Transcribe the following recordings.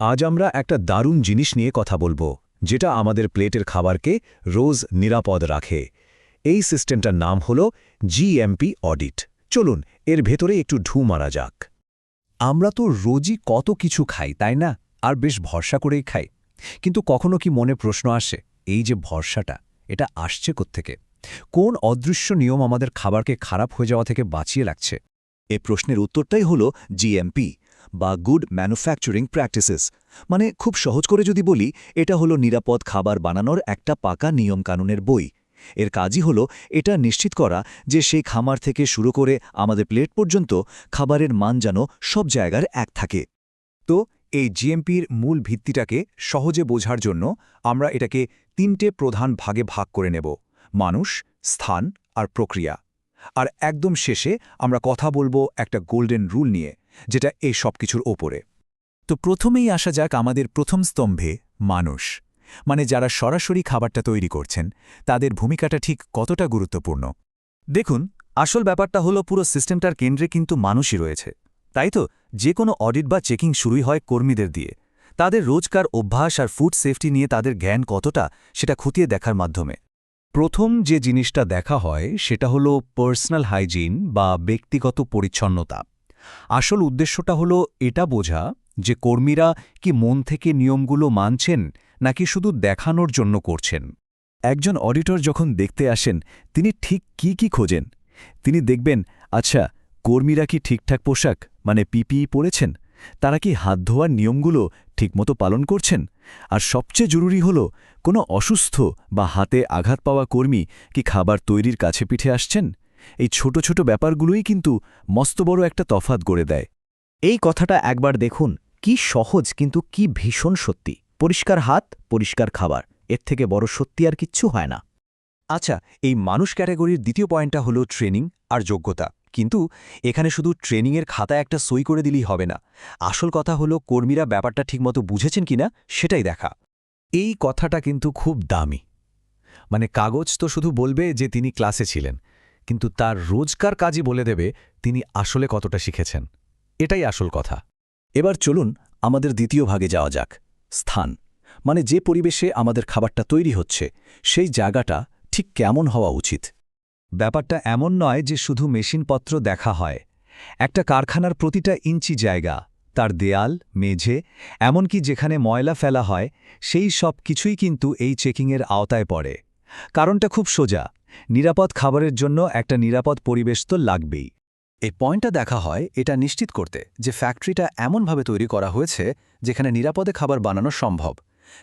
আজ আমরা একটা দারুণ জিনিস নিয়ে কথা বলবো, যেটা আমাদের প্লেটের খাবারকে রোজ নিরাপদ রাখে। এই সিস্টেমটার নাম হল জিএমপি অডিট। চলুন এর ভেতরে একটু ঢু মারা যাক। আমরা তো রোজই কত কিছু খাই, তাই না? আর বেশ ভরসা করেই খাই। কিন্তু কখনো কি মনে প্রশ্ন আসে, এই যে ভরসাটা, এটা আসছে কোত্থেকে? কোন অদৃশ্য নিয়ম আমাদের খাবারকে খারাপ হয়ে যাওয়া থেকে বাঁচিয়ে রাখছে? এ প্রশ্নের উত্তরটাই হল জিএমপি বা গুড ম্যানুফ্যাকচারিং প্র্যাকটিসেস। মানে খুব সহজ করে যদি বলি, এটা হলো নিরাপদ খাবার বানানোর একটা পাকা নিয়মকানুনের বই। এর কাজই হলো এটা নিশ্চিত করা যে সেই খামার থেকে শুরু করে আমাদের প্লেট পর্যন্ত খাবারের মান যেন সব জায়গার এক থাকে। তো এই জিএমপির মূল ভিত্তিটাকে সহজে বোঝার জন্য আমরা এটাকে ৩টে প্রধান ভাগে ভাগ করে নেব: মানুষ, স্থান আর প্রক্রিয়া। আর একদম শেষে আমরা কথা বলবো একটা গোল্ডেন রুল নিয়ে, যেটা এই সব কিছুর ওপরে। তো প্রথমেই আসা যাক আমাদের প্রথম স্তম্ভে, মানুষ। মানে যারা সরাসরি খাবারটা তৈরি করছেন, তাদের ভূমিকাটা ঠিক কতটা গুরুত্বপূর্ণ? দেখুন, আসল ব্যাপারটা হলো পুরো সিস্টেমটার কেন্দ্রে কিন্তু মানুষই রয়েছে, তাই তো? যে কোনো অডিট বা চেকিং শুরুই হয় কর্মীদের দিয়ে। তাদের রোজকার অভ্যাস আর ফুড সেফটি নিয়ে তাদের জ্ঞান কতটা, সেটা খতিয়ে দেখার মাধ্যমে। প্রথম যে জিনিসটা দেখা হয় সেটা হলো পার্সোনাল হাইজিন বা ব্যক্তিগত পরিচ্ছন্নতা। আসল উদ্দেশ্যটা হলো এটা বোঝা যে কর্মীরা কি মন থেকে নিয়মগুলো মানছেন নাকি শুধু দেখানোর জন্য করছেন। একজন অডিটর যখন দেখতে আসেন, তিনি ঠিক কি খোঁজেন? তিনি দেখবেন, আচ্ছা, কর্মীরা কি ঠিকঠাক পোশাক মানে পিপিই পরেছেন? তারা কি হাত ধোয়ার নিয়মগুলো ঠিকমতো পালন করছেন? আর সবচেয়ে জরুরি হল, কোনো অসুস্থ বা হাতে আঘাত পাওয়া কর্মী কি খাবার তৈরির কাছে পিঠে আসছেন? এই ছোট ছোট ব্যাপারগুলোই কিন্তু মস্ত বড় একটা তফাৎ গড়ে দেয়। এই কথাটা একবার দেখুন, কি সহজ কিন্তু কি ভীষণ সত্যি। পরিষ্কার হাত, পরিষ্কার খাবার, এর থেকে বড় সত্যি আর কিচ্ছু হয় না। আচ্ছা, এই মানুষ ক্যাটাগরির দ্বিতীয় পয়েন্টটা হলো ট্রেনিং আর যোগ্যতা। কিন্তু এখানে শুধু ট্রেনিংয়ের খাতায় একটা সই করে দিলেই হবে না। আসল কথা হলো কর্মীরা ব্যাপারটা ঠিকমতো বুঝেছেন কিনা সেটাই দেখা। এই কথাটা কিন্তু খুব দামি। মানে কাগজ তো শুধু বলবে যে তিনি ক্লাসে ছিলেন, কিন্তু তার রোজকার কাজই বলে দেবে তিনি আসলে কতটা শিখেছেন। এটাই আসল কথা। এবার চলুন আমাদের দ্বিতীয় ভাগে যাওয়া যাক, স্থান। মানে যে পরিবেশে আমাদের খাবারটা তৈরি হচ্ছে, সেই জায়গাটা ঠিক কেমন হওয়া উচিত? ব্যাপারটা এমন নয় যে শুধু মেশিনপত্র দেখা হয়। একটা কারখানার প্রতিটা ইঞ্চি জায়গা, তার দেয়াল, মেঝে, এমনকি যেখানে ময়লা ফেলা হয়, সেই সব কিছুই কিন্তু এই চেকিংয়ের আওতায় পড়ে। কারণটা খুব সোজা, নিরাপদ খাবারের জন্য একটা নিরাপদ পরিবেশ তো লাগবেই। এই পয়েন্টটা দেখা হয় এটা নিশ্চিত করতে যে ফ্যাক্টরিটা এমনভাবে তৈরি করা হয়েছে যেখানে নিরাপদে খাবার বানানো সম্ভব।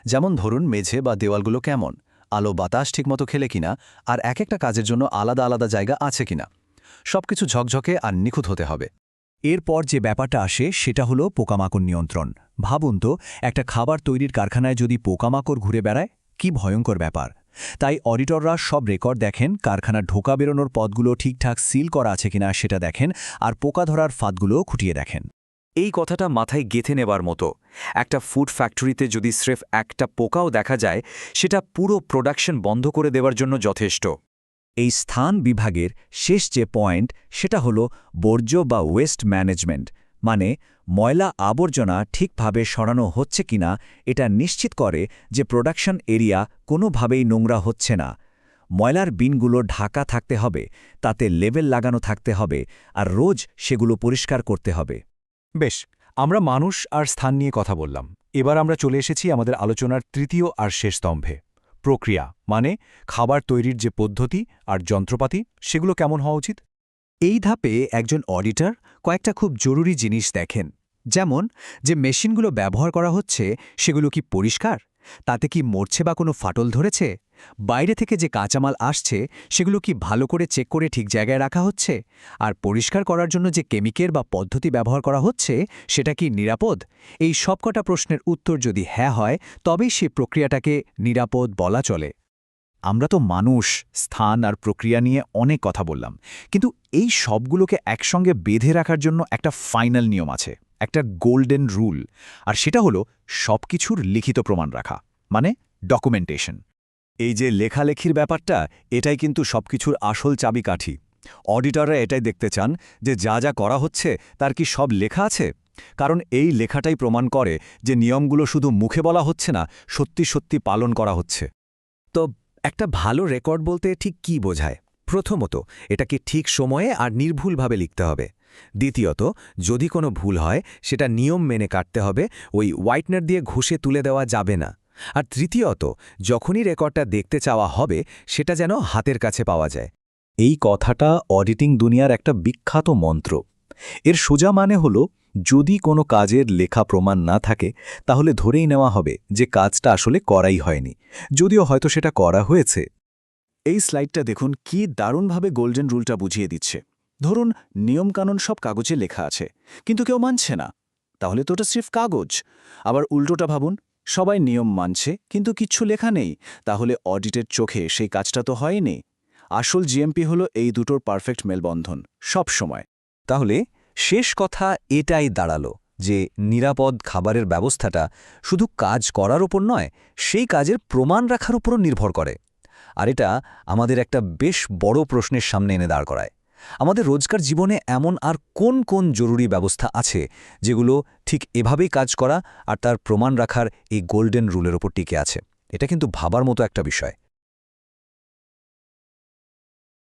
যেমন ধরুন, মেঝে বা দেওয়ালগুলো কেমন, আলো বাতাস ঠিকমতো খেলে কিনা, আর এক একটা কাজের জন্য আলাদা আলাদা জায়গা আছে কিনা। সবকিছু ঝকঝকে আর নিখুঁত হতে হবে। এরপর যে ব্যাপারটা আসে সেটা হলো পোকামাকড় নিয়ন্ত্রণ। ভাবুন তো, একটা খাবার তৈরির কারখানায় যদি পোকামাকড় ঘুরে বেড়ায়, কি ভয়ঙ্কর ব্যাপার। তাই অডিটররা সব রেকর্ড দেখেন, কারখানার ঢোকা বেরোনোর পথগুলো ঠিকঠাক সিল করা আছে কিনা সেটা দেখেন, আর পোকা ধরার ফাঁদগুলোও খুঁটিয়ে দেখেন। এই কথাটা মাথায় গেঁথে নেবার মতো। একটা ফুড ফ্যাক্টরিতে যদি স্রেফ একটা পোকাও দেখা যায়, সেটা পুরো প্রোডাকশন বন্ধ করে দেওয়ার জন্য যথেষ্ট। এই স্থান বিভাগের শেষ যে পয়েন্ট, সেটা হলো বর্জ্য বা ওয়েস্ট ম্যানেজমেন্ট। মানে ময়লা আবর্জনা ঠিকভাবে সরানো হচ্ছে কিনা এটা নিশ্চিত করে যে প্রোডাকশন এরিয়া কোনোভাবেই নোংরা হচ্ছে না। ময়লার বিনগুলো ঢাকা থাকতে হবে, তাতে লেবেল লাগানো থাকতে হবে, আর রোজ সেগুলো পরিষ্কার করতে হবে। বেশ, আমরা মানুষ আর স্থান নিয়ে কথা বললাম। এবার আমরা চলে এসেছি আমাদের আলোচনার তৃতীয় আর শেষ স্তম্ভে, প্রক্রিয়া। মানে খাবার তৈরির যে পদ্ধতি আর যন্ত্রপাতি, সেগুলো কেমন হওয়া উচিত? এই ধাপে একজন অডিটর কয়েকটা খুব জরুরি জিনিস দেখেন। যেমন, যে মেশিনগুলো ব্যবহার করা হচ্ছে সেগুলো কি পরিষ্কার, তাতে কি মরছে বা কোনো ফাটল ধরেছে, বাইরে থেকে যে কাঁচামাল আসছে সেগুলো কি ভালো করে চেক করে ঠিক জায়গায় রাখা হচ্ছে, আর পরিষ্কার করার জন্য যে কেমিক্যাল বা পদ্ধতি ব্যবহার করা হচ্ছে সেটা কি নিরাপদ। এই সবকটা প্রশ্নের উত্তর যদি হ্যাঁ হয়, তবেই সেই প্রক্রিয়াটাকে নিরাপদ বলা চলে। আমরা তো মানুষ, স্থান আর প্রক্রিয়া নিয়ে অনেক কথা বললাম, কিন্তু এই সবগুলোকে একসঙ্গে বেঁধে রাখার জন্য একটা ফাইনাল নিয়ম আছে, একটা গোল্ডেন রুল। আর সেটা হলো সবকিছুর লিখিত প্রমাণ রাখা, মানে ডকুমেন্টেশন। এই যে লেখালেখির ব্যাপারটা, এটাই কিন্তু সবকিছুর আসল চাবিকাঠি। অডিটররা এটাই দেখতে চান যে যা যা করা হচ্ছে তার কি সব লেখা আছে। কারণ এই লেখাটাই প্রমাণ করে যে নিয়মগুলো শুধু মুখে বলা হচ্ছে না, সত্যি সত্যি পালন করা হচ্ছে। তো একটা ভালো রেকর্ড বলতে ঠিক কি বোঝায়? প্রথমত, এটাকে ঠিক সময়ে আর নির্ভুলভাবে লিখতে হবে। দ্বিতীয়ত, যদি কোনো ভুল হয় সেটা নিয়ম মেনে কাটতে হবে, ওই হোয়াইটনার দিয়ে ঘষে তুলে দেওয়া যাবে না। আর তৃতীয়ত, যখনই রেকর্ডটা দেখতে চাওয়া হবে সেটা যেন হাতের কাছে পাওয়া যায়। এই কথাটা অডিটিং দুনিয়ার একটা বিখ্যাত মন্ত্র। এর সোজা মানে হল, যদি কোনো কাজের লেখা প্রমাণ না থাকে তাহলে ধরেই নেওয়া হবে যে কাজটা আসলে করাই হয়নি, যদিও হয়তো সেটা করা হয়েছে। এই স্লাইডটা দেখুন কি দারুণভাবে গোল্ডেন রুলটা বুঝিয়ে দিচ্ছে। ধরুন নিয়মকানুন সব কাগজে লেখা আছে, কিন্তু কেউ মানছে না, তাহলে তো ওটা সির্ফ কাগজ। আবার উল্টোটা ভাবুন, সবাই নিয়ম মানছে কিন্তু কিচ্ছু লেখা নেই, তাহলে অডিটের চোখে সেই কাজটা তো হয়নি। আসল জিএমপি হলো এই দুটোর পারফেক্ট মেলবন্ধন, সব সময়। তাহলে শেষ কথা এটাই দাঁড়ালো যে নিরাপদ খাবারের ব্যবস্থাটা শুধু কাজ করার ওপর নয়, সেই কাজের প্রমাণ রাখার উপরও নির্ভর করে। আর এটা আমাদের একটা বেশ বড় প্রশ্নের সামনে এনে দাঁড় করায়। আমাদের রোজকার জীবনে এমন আর কোন কোন জরুরি ব্যবস্থা আছে যেগুলো ঠিক এভাবেই কাজ করা আর তার প্রমাণ রাখার এই গোল্ডেন রুলের ওপর টিকে আছে? এটা কিন্তু ভাবার মতো একটা বিষয়।